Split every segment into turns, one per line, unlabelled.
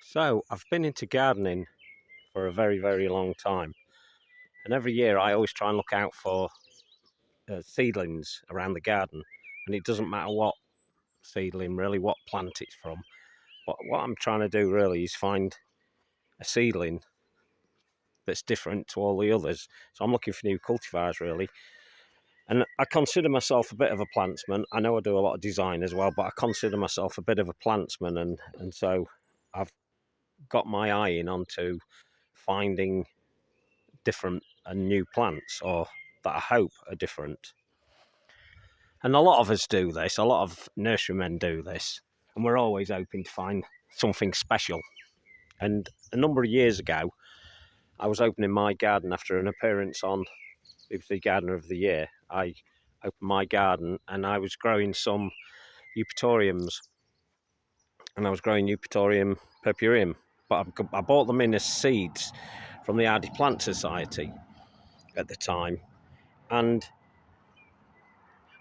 So, I've been into gardening for a very, very long time. And every year I always try and look out for seedlings around the garden. And it doesn't matter what seedling, really, what plant it's from. But what I'm trying to do really is find a seedling that's different to all the others. So, I'm looking for new cultivars, really. And I consider myself a bit of a plantsman. I know I do a lot of design as well, but I consider myself a bit of a plantsman. And so I've got my eye in onto finding different and new plants, or that I hope are different. And a lot of us do this, a lot of nurserymen do this, and we're always hoping to find something special. And a number of years ago, I was opening my garden after an appearance on BBC Gardener of the Year. I opened my garden and I was growing some eupatoriums, and I was growing Eupatorium purpureum, but I bought them in as seeds from the Hardy Plant Society at the time, and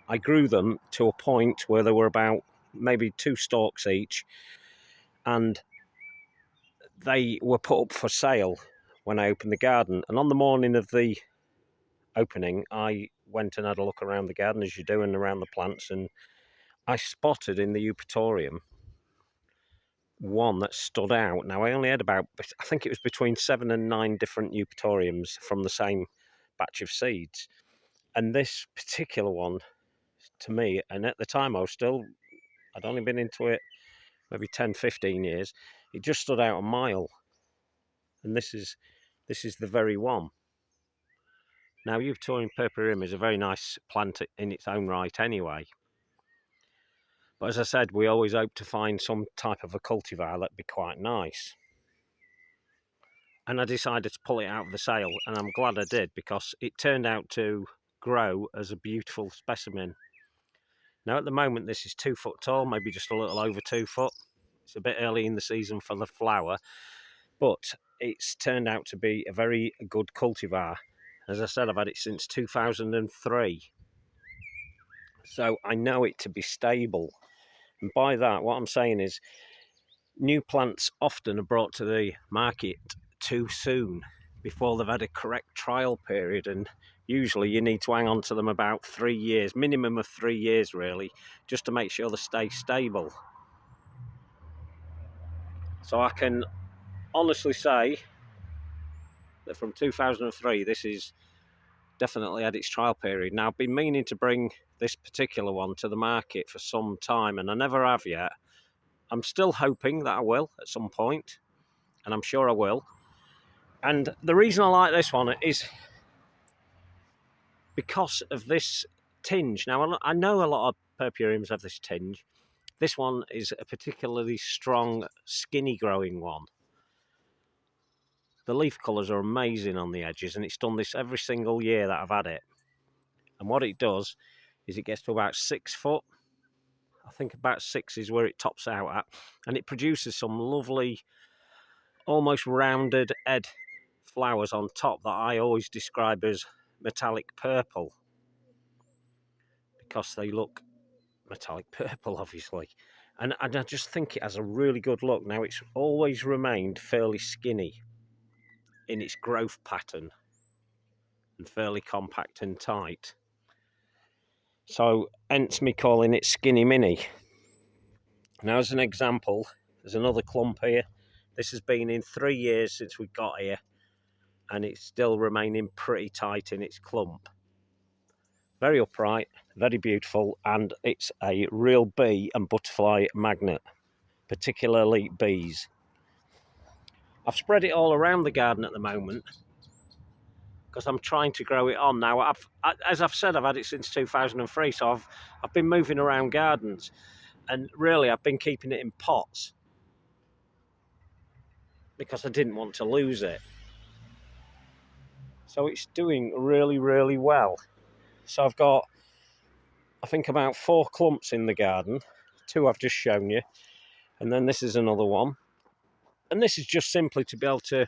I grew them to a point where there were about maybe 2 stalks each, and they were put up for sale when I opened the garden. And on the morning of the opening, I went and had a look around the garden, as you do, and around the plants, and I spotted in the eupatorium one that stood out. Now, I only had about, I think it was between 7 and 9 different eupatoriums from the same batch of seeds. And this particular one, to me, and at the time I'd only been into it maybe 10, 15 years, it just stood out a mile. And this is the very one. Now, Eupatorium purpureum is a very nice plant in its own right anyway. But as I said, we always hope to find some type of a cultivar that'd be quite nice. And I decided to pull it out of the sale, and I'm glad I did, because it turned out to grow as a beautiful specimen. Now, at the moment, this is 2 foot tall, maybe just a little over 2 foot. It's a bit early in the season for the flower, but it's turned out to be a very good cultivar. As I said, I've had it since 2003. So I know it to be stable. And by that, what I'm saying is, new plants often are brought to the market too soon, before they've had a correct trial period, and usually you need to hang on to them about 3 years, minimum of 3 years really, just to make sure they stay stable. So I can honestly say that from 2003, this is definitely had its trial period. Now, I've been meaning to bring this particular one to the market for some time, and I never have yet. I'm still hoping that I will at some point, and I'm sure I will. And the reason I like this one is because of this tinge. Now, I know a lot of purpureums have this tinge. This one is a particularly strong, skinny growing one. The leaf colours are amazing on the edges, and it's done this every single year that I've had it. And what it does is it gets to about 6 foot. I think about 6 is where it tops out at, and it produces some lovely, almost rounded head flowers on top that I always describe as metallic purple, because they look metallic purple, obviously. And I just think it has a really good look. Now, it's always remained fairly skinny in its growth pattern and fairly compact and tight. So, hence me calling it Skinny Mini. Now, as an example, there's another clump here. This has been in 3 years since we got here, and it's still remaining pretty tight in its clump. Very upright, very beautiful, and it's a real bee and butterfly magnet, particularly bees. I've spread it all around the garden at the moment because I'm trying to grow it on. Now, as I've said, I've had it since 2003, so I've been moving around gardens, and really I've been keeping it in pots because I didn't want to lose it. So it's doing really, really well. So I've got, I think, about 4 clumps in the garden. 2 I've just shown you, and then this is another one. And this is just simply to be able to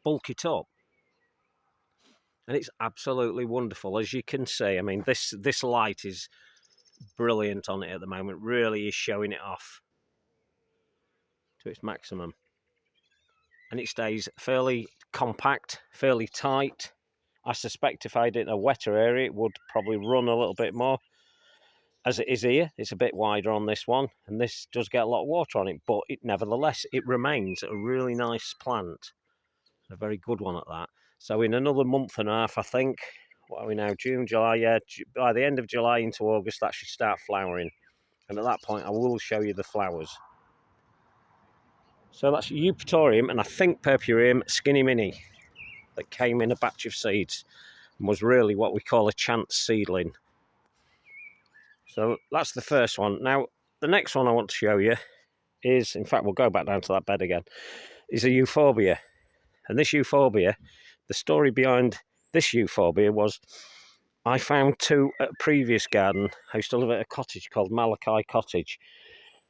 bulk it up. And it's absolutely wonderful, as you can see. I mean, this light is brilliant on it at the moment. Really is showing it off to its maximum. and it stays fairly compact, fairly tight. I suspect if I did a wetter area, it would probably run a little bit more. As it is here, it's a bit wider on this one, and this does get a lot of water on it, but nevertheless, it remains a really nice plant. A very good one at that. So in another month and a half, I think, what are we now, June, July, yeah, by the end of July into August, that should start flowering. And at that point, I will show you the flowers. So that's Eupatorium, and I think Purpureum Skinny Mini, that came in a batch of seeds and was really what we call a chance seedling. So that's the first one. Now, the next one I want to show you is, in fact, we'll go back down to that bed again, is a euphorbia. And this euphorbia, the story behind this euphorbia was I found two at a previous garden. I used to live at a cottage called Malachi Cottage,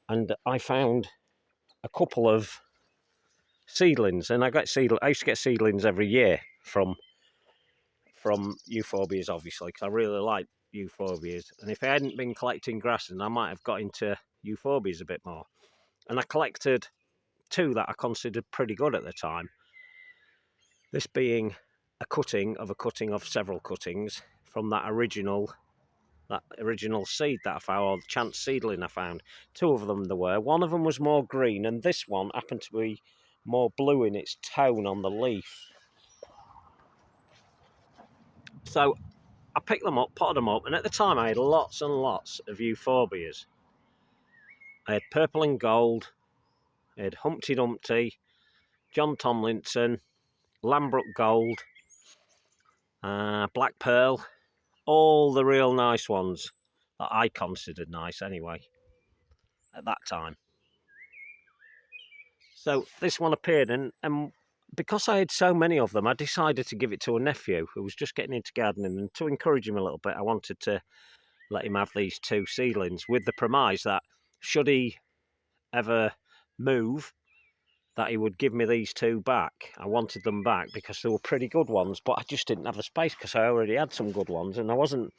and I found a couple of seedlings, and I used to get seedlings every year from euphorbias, obviously, because I really like euphorbias. And if I hadn't been collecting grasses, I might have got into euphorbias a bit more. And I collected two that I considered pretty good at the time. This being a cutting of several cuttings from that original seed that I found, or the chance seedling I found. Two of them there were. One of them was more green, and this one happened to be more blue in its tone on the leaf. So I picked them up, potted them up, and at the time I had lots and lots of euphorbias. I had purple and gold, I had Humpty Dumpty, John Tomlinson, Lambrook Gold, Black Pearl, all the real nice ones that I considered nice anyway at that time. So this one appeared, and because I had so many of them, I decided to give it to a nephew who was just getting into gardening, and to encourage him a little bit, I wanted to let him have these two seedlings with the premise that should he ever move, that he would give me these two back. I wanted them back because they were pretty good ones, but I just didn't have the space because I already had some good ones, and I wasn't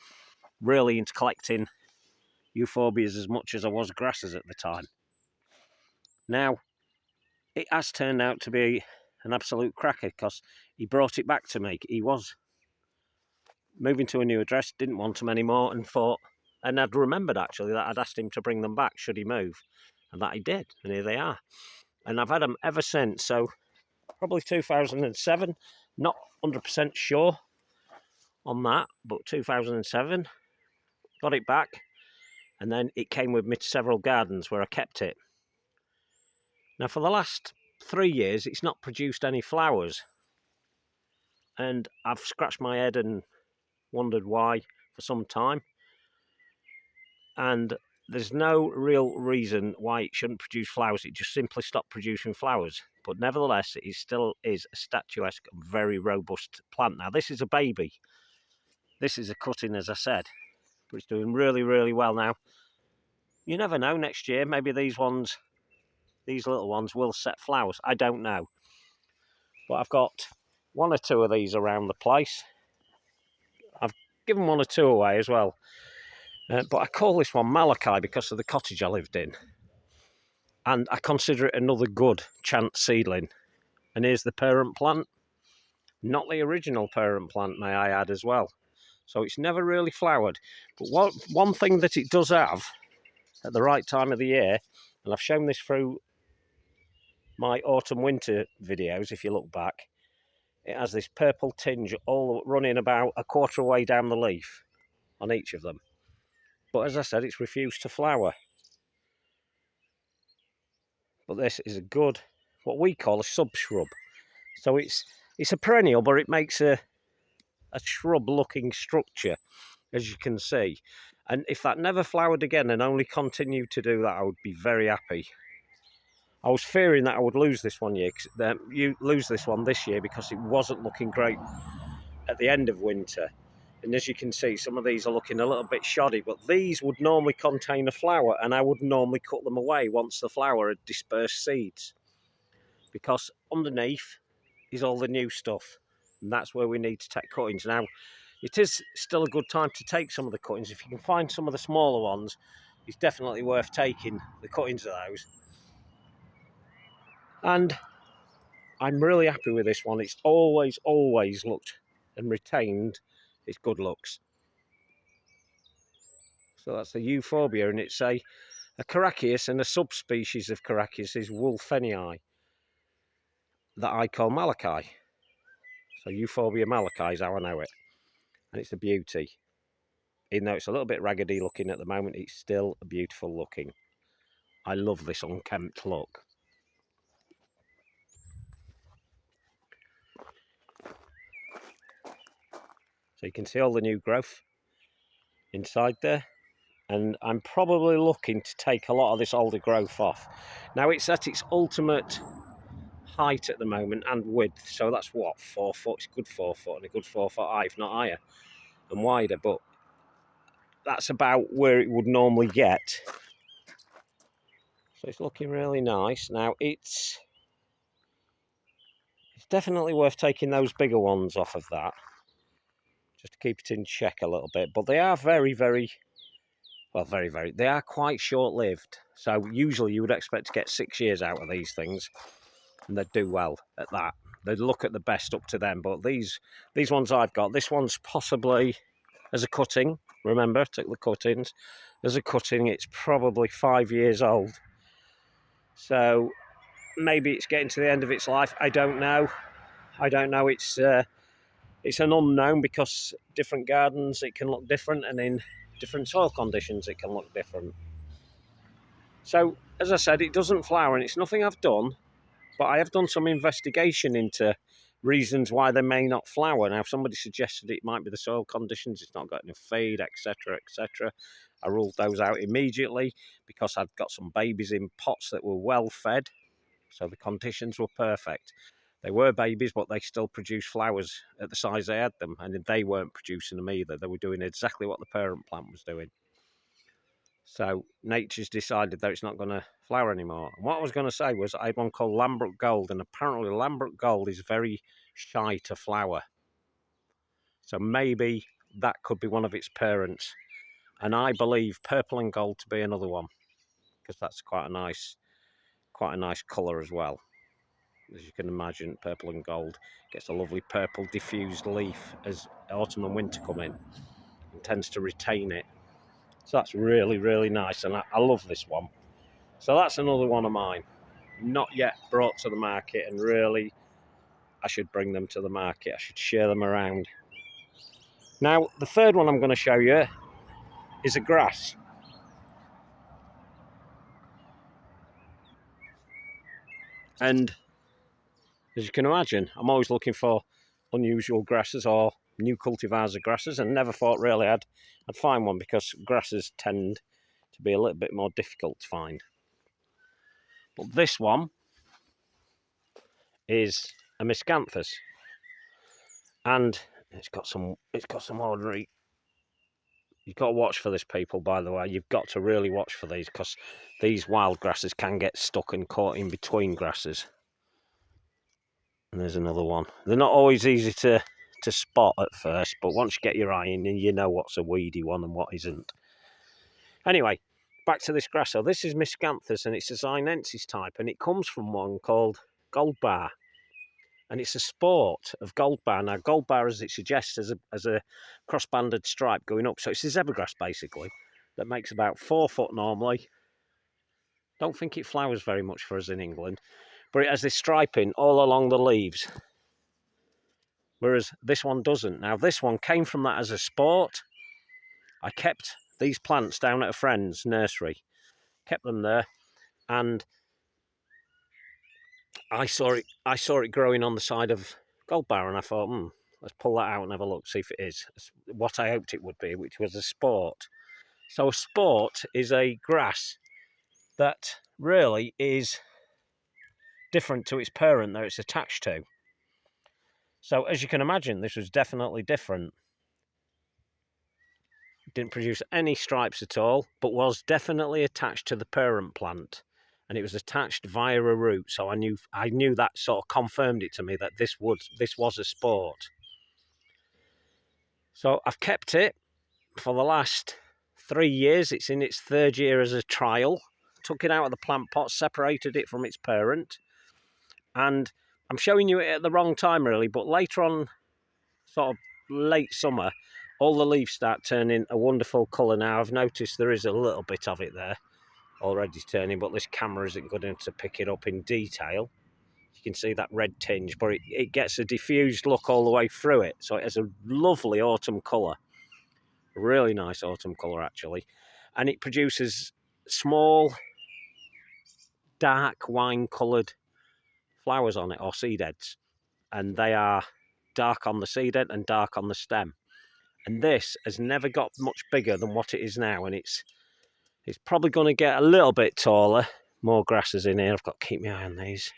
really into collecting euphorbias as much as I was grasses at the time. Now, it has turned out to be an absolute cracker because he brought it back to me. He was moving to a new address, didn't want them anymore, and I'd remembered actually that I'd asked him to bring them back should he move, and that he did, and here they are. And I've had them ever since, so probably 2007, not 100% sure on that, but 2007, got it back, and then it came with me to several gardens where I kept it. Now for the last 3 years, it's not produced any flowers, and I've scratched my head and wondered why for some time, and there's no real reason why it shouldn't produce flowers. It just simply stopped producing flowers, but nevertheless it still is a statuesque, very robust plant. Now this is a baby, this is a cutting as I said, but it's doing really, really well. Now you never know, next year maybe these little ones will set flowers, I don't know, but I've got one or two of these around the place. I've given one or two away as well. But I call this one Malachi because of the cottage I lived in. And I consider it another good chance seedling. And here's the parent plant. Not the original parent plant, may I add as well. So it's never really flowered. But one thing that it does have at the right time of the year, and I've shown this through my autumn-winter videos, if you look back, it has this purple tinge all running about a quarter way down the leaf on each of them. But as I said, it's refused to flower. But this is a good, what we call a sub-shrub. So it's a perennial, but it makes a shrub-looking structure, as you can see. And if that never flowered again and only continued to do that, I would be very happy. I was fearing that I would lose this one this year because it wasn't looking great at the end of winter. And as you can see, some of these are looking a little bit shoddy, but these would normally contain a flower, and I would normally cut them away once the flower had dispersed seeds, because underneath is all the new stuff, and that's where we need to take cuttings. Now, it is still a good time to take some of the cuttings. If you can find some of the smaller ones, it's definitely worth taking the cuttings of those. And I'm really happy with this one. It's always looked and retained its good looks. So that's the euphorbia, and it's a Caraccious, and a subspecies of Caraccious is Wolfenii that I call Malachi. So euphorbia Malachi is how I know it, and it's a beauty. Even though it's a little bit raggedy looking at the moment, it's still beautiful looking. I love this unkempt look. So you can see all the new growth inside there. And I'm probably looking to take a lot of this older growth off. Now it's at its ultimate height at the moment and width. So that's what, 4 foot? It's a good 4 foot and a good 4 foot high, if not higher and wider. But that's about where it would normally get. So it's looking really nice. Now it's definitely worth taking those bigger ones off of that, just to keep it in check a little bit. But they are very, they are quite short-lived. So usually you would expect to get 6 years out of these things, and they'd do well at that. They'd look at the best up to them. But these ones I've got, this one's possibly, as a cutting, remember, took the cuttings. As a cutting, it's probably 5 years old. So maybe it's getting to the end of its life. I don't know. It's an unknown, because different gardens it can look different, and in different soil conditions it can look different. So as I said, it doesn't flower, and it's nothing I've done, but I have done some investigation into reasons why they may not flower. Now, somebody suggested it might be the soil conditions, it's not got enough feed, etc., etc. I ruled those out immediately, because I'd got some babies in pots that were well fed, so the conditions were perfect. They were babies, but they still produced flowers at the size they had them, and they weren't producing them either. They were doing exactly what the parent plant was doing. So nature's decided that it's not going to flower anymore. And what I was going to say was, I had one called Lambert Gold, and apparently Lambert Gold is very shy to flower. So maybe that could be one of its parents. And I believe Purple and Gold to be another one, because that's quite a nice colour as well. As you can imagine, Purple and Gold gets a lovely purple diffused leaf as autumn and winter come in, and tends to retain it. So that's really, really nice, and I love this one. So that's another one of mine, not yet brought to the market, and really I should bring them to the market. I should share them around. Now, the third one I'm going to show you is a grass. And as you can imagine, I'm always looking for unusual grasses or new cultivars of grasses, and never thought really I'd find one, because grasses tend to be a little bit more difficult to find. But this one is a miscanthus, and it's got some ordinary. You've got to watch for this, people, by the way. You've got to really watch for these, because these wild grasses can get stuck and caught in between grasses. And there's another one. They're not always easy to spot at first, but once you get your eye in, you know what's a weedy one and what isn't. Anyway, back to this grass. So this is miscanthus, and it's a Zinensis type, and it comes from one called gold bar. And it's a sport of gold bar. Now, gold bar, as it suggests, as a cross-banded stripe going up. So it's a zebra grass, basically, that makes about 4 foot normally. Don't think it flowers very much for us in England, but it has this striping all along the leaves, whereas this one doesn't. Now, this one came from that as a sport. I kept these plants down at a friend's nursery, kept them there, and I saw it growing on the side of gold bar, and I thought, let's pull that out and have a look, see if it is what I hoped it would be, which was a sport. So a sport is a grass that really is different to its parent that it's attached to. So as you can imagine, this was definitely different. It didn't produce any stripes at all, but was definitely attached to the parent plant. And it was attached via a root, so I knew that sort of confirmed it to me that this was a sport. So I've kept it for the last 3 years. It's in its 3rd year as a trial. Took it out of the plant pot, separated it from its parent, and I'm showing you it at the wrong time really, but later on, sort of late summer, all the leaves start turning a wonderful colour. Now I've noticed there is a little bit of it there already turning, but this camera isn't good enough to pick it up in detail. You can see that red tinge, but it gets a diffused look all the way through it, so it has a lovely autumn colour, a really nice autumn colour actually, and it produces small dark wine coloured flowers on it, or seed heads, and they are dark on the seed head and dark on the stem. And this has never got much bigger than what it is now, and it's probably going to get a little bit taller. More grasses in here. I've got to keep my eye on these.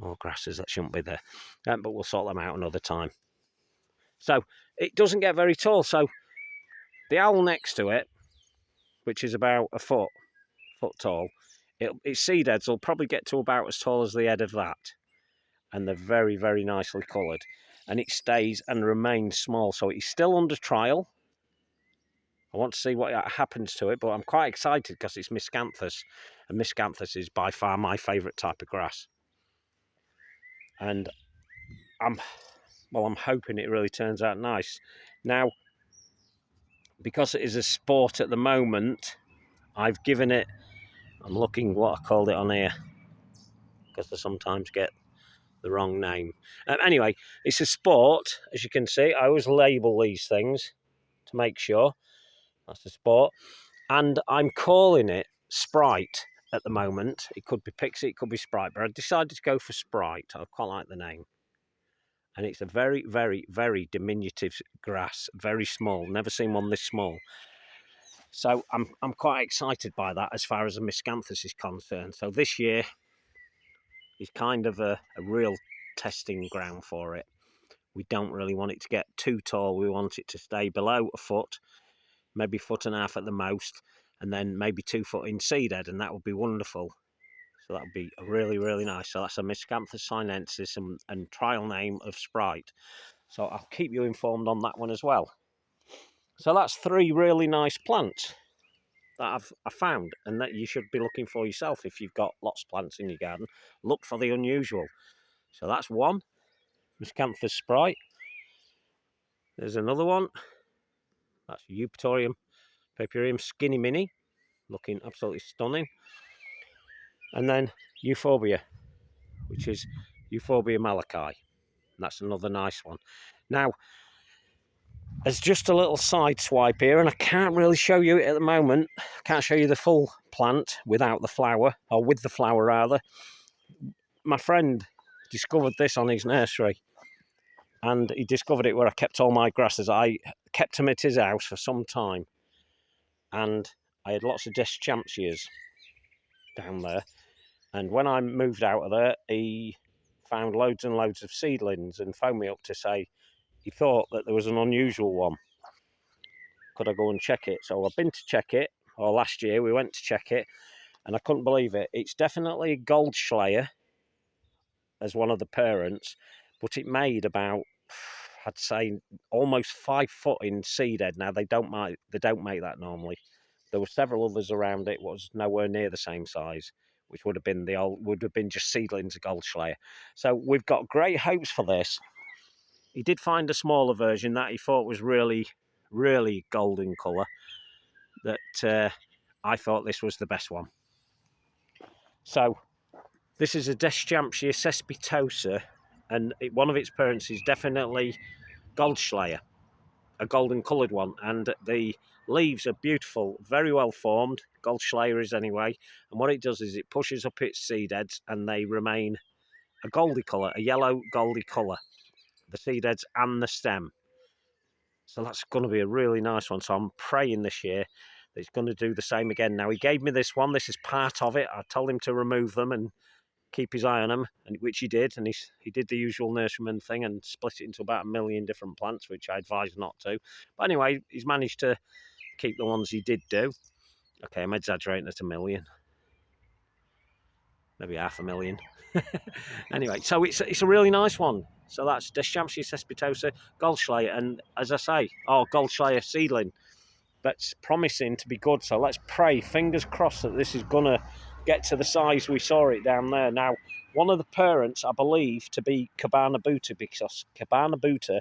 More grasses that shouldn't be there, but we'll sort them out another time. So it doesn't get very tall. So the owl next to it, which is about a foot tall, its seed heads will probably get to about as tall as the head of that, and they're very, very nicely coloured. And it stays and remains small, so it's still under trial. I want to see what happens to it, but I'm quite excited because it's miscanthus, and miscanthus is by far my favourite type of grass. And I'm hoping it really turns out nice. Now, because it is a sport at the moment, I've given it, I'm looking what I called it on here, because I sometimes get the wrong name. Anyway, it's a sport, as you can see. I always label these things to make sure. That's a sport. And I'm calling it Sprite at the moment. It could be Pixie, it could be Sprite, but I decided to go for Sprite. I quite like the name. And it's a very, very, very diminutive grass, very small. Never seen one this small. So I'm quite excited by that as far as the miscanthus is concerned. So this year is kind of a real testing ground for it. We don't really want it to get too tall. We want it to stay below a foot, maybe 1.5 foot at the most, and then maybe 2 foot in seed head, and that would be wonderful. So that would be really, really nice. So that's a miscanthus sinensis and trial name of Sprite. So I'll keep you informed on that one as well. So that's 3 really nice plants that I found, and that you should be looking for yourself if you've got lots of plants in your garden. Look for the unusual. So that's one, miscanthus Sprite. There's another one. That's Eupatorium papyrium skinny mini, looking absolutely stunning. And then Euphorbia, which is Euphorbia malachi. And that's another nice one. Now, there's just a little side swipe here, and I can't really show you it at the moment. I can't show you the full plant without the flower, or with the flower rather. My friend discovered this on his nursery, and he discovered it where I kept all my grasses. I kept them at his house for some time, and I had lots of deschampsias down there. And when I moved out of there, he found loads and loads of seedlings and phoned me up to say he thought that there was an unusual one. Could I go and check it? So I've been to check it, or last year we went to check it, and I couldn't believe it. It's definitely a Goldschleier as one of the parents, but it made about, I'd say, almost 5 foot in seed head. Now they don't make that normally. There were several others around it, was nowhere near the same size, which would have been just seedlings of Goldschleier. So we've got great hopes for this. He did find a smaller version that he thought was really, really golden colour. That I thought this was the best one. So this is a Deschampsia cespitosa, and one of its parents is definitely Goldschleier, a golden coloured one, and the leaves are beautiful, very well formed. Goldschleier is anyway, and what it does is it pushes up its seed heads and they remain a goldy colour, a yellow goldy colour, the seed heads and the stem. So that's going to be a really nice one. So I'm praying this year that it's going to do the same again. Now he gave me this one, this is part of it. I told him to remove them and keep his eye on them, and which he did, and he did the usual nurseryman thing and split it into about 1 million different plants, which I advised not to. But anyway, he's managed to keep the ones he did do. Okay, I'm exaggerating at 1 million, maybe 500,000. Anyway, so it's a really nice one. So that's Deschampsia cespitosa, Goldschleier, and as I say, Goldschleier seedling. That's promising to be good. So let's pray, fingers crossed, that this is gonna get to the size we saw it down there. Now, one of the parents I believe to be Cabana Buta, because Cabana Buta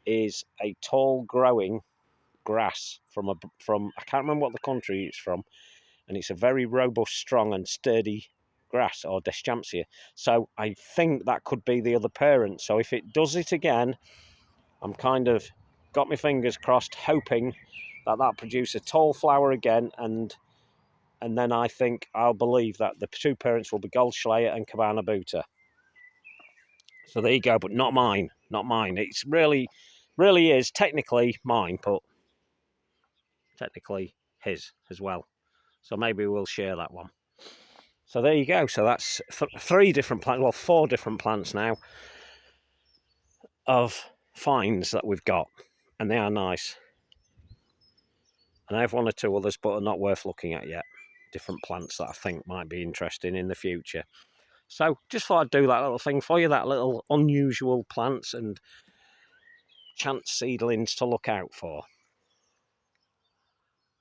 is a tall growing grass from I can't remember what the country it's from, and it's a very robust, strong and sturdy grass, or Deschampsia. So I think that could be the other parent. So if it does it again, I'm kind of got my fingers crossed, hoping that produce a tall flower again, and then I'll believe that the two parents will be Goldschleier and Cabana Buta. So there you go, but not mine, not mine. It's really is technically mine, but technically his as well. So maybe we'll share that one. So there you go. So that's three different plants, well, four different plants now of finds that we've got, and they are nice. And I have one or two others, but are not worth looking at yet. Different plants that I think might be interesting in the future. So just thought I'd do that little thing for you, that little unusual plants and chance seedlings to look out for.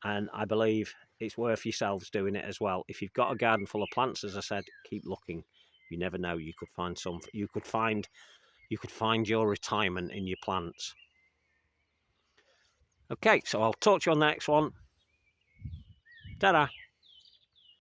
And I believe it's worth yourselves doing it as well. If you've got a garden full of plants, as I said, keep looking. You never know, you could find some. You could find your retirement in your plants. Okay, so I'll talk to you on the next one. Ta-da!